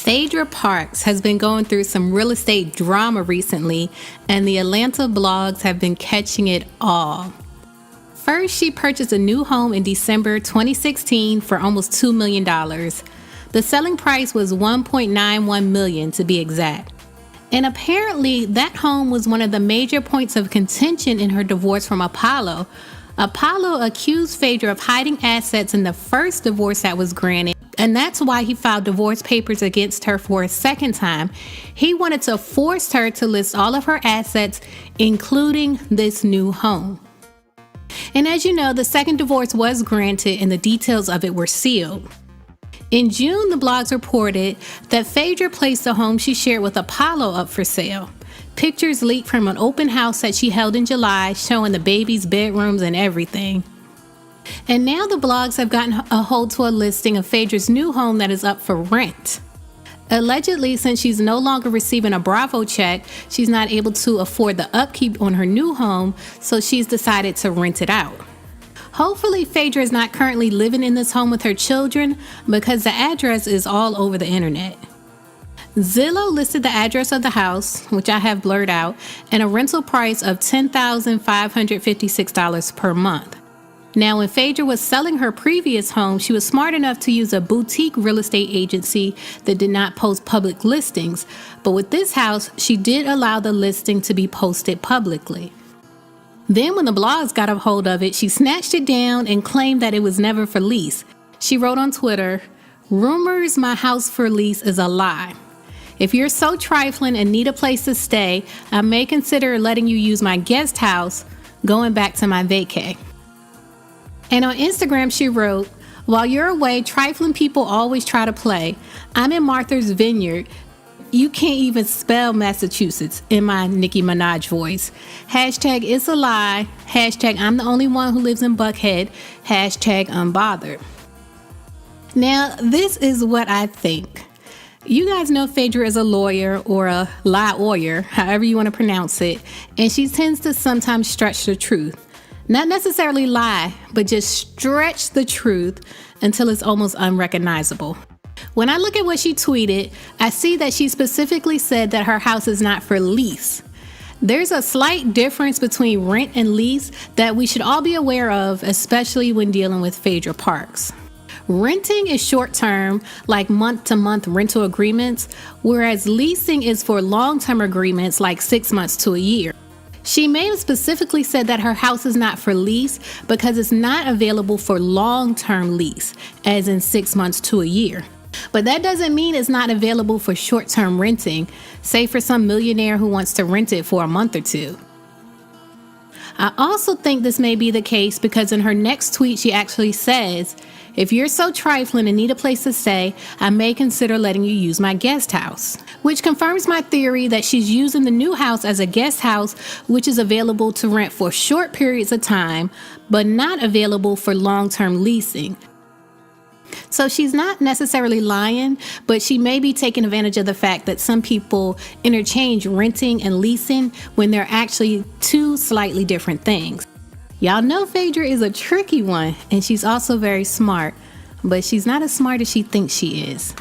Phaedra Parks has been going through some real estate drama recently, and the Atlanta blogs have been catching it all. First, she purchased a new home in December 2016 for almost $2 million. The selling price was $1.91 million to be exact. And apparently, that home was one of the major points of contention in her divorce from Apollo. Apollo accused Phaedra of hiding assets in the first divorce that was granted, and that's why he filed divorce papers against her for a second time. He wanted to force her to list all of her assets, including this new home. And as you know, the second divorce was granted and the details of it were sealed. In June, the blogs reported that Phaedra placed the home she shared with Apollo up for sale. Pictures leaked from an open house that she held in July, showing the baby's bedrooms and everything. And now the blogs have gotten a hold to a listing of Phaedra's new home that is up for rent. Allegedly, since she's no longer receiving a Bravo check, she's not able to afford the upkeep on her new home, so she's decided to rent it out. Hopefully, Phaedra is not currently living in this home with her children, because the address is all over the internet. Zillow listed the address of the house, which I have blurred out, and a rental price of $10,556 per month. Now, when Phaedra was selling her previous home, she was smart enough to use a boutique real estate agency that did not post public listings, but with this house, she did allow the listing to be posted publicly. Then when the blogs got a hold of it, she snatched it down and claimed that it was never for lease. She wrote on Twitter, "Rumors my house for lease is a lie. If you're so trifling and need a place to stay, I may consider letting you use my guest house, going back to my vacay." And on Instagram, she wrote, "While you're away, trifling people always try to play. I'm in Martha's Vineyard. You can't even spell Massachusetts," in my Nicki Minaj voice. Hashtag it's a lie. Hashtag I'm the only one who lives in Buckhead. Hashtag unbothered. Now, this is what I think. You guys know Phaedra is a lawyer, or a lie-oyer, however you want to pronounce it, and she tends to sometimes stretch the truth. Not necessarily lie, but just stretch the truth until it's almost unrecognizable. When I look at what she tweeted, I see that she specifically said that her house is not for lease. There's a slight difference between rent and lease that we should all be aware of, especially when dealing with Phaedra Parks. Renting is short-term, like month-to-month rental agreements, whereas leasing is for long-term agreements like 6 months to a year. She may have specifically said that her house is not for lease because it's not available for long-term lease, as in 6 months to a year. But that doesn't mean it's not available for short-term renting, say for some millionaire who wants to rent it for a month or two. I also think this may be the case because in her next tweet she actually says, "If you're so trifling and need a place to stay, I may consider letting you use my guest house," which confirms my theory that she's using the new house as a guest house, which is available to rent for short periods of time, but not available for long-term leasing. So she's not necessarily lying, but she may be taking advantage of the fact that some people interchange renting and leasing when they're actually two slightly different things. Y'all know Phaedra is a tricky one, and she's also very smart, but she's not as smart as she thinks she is.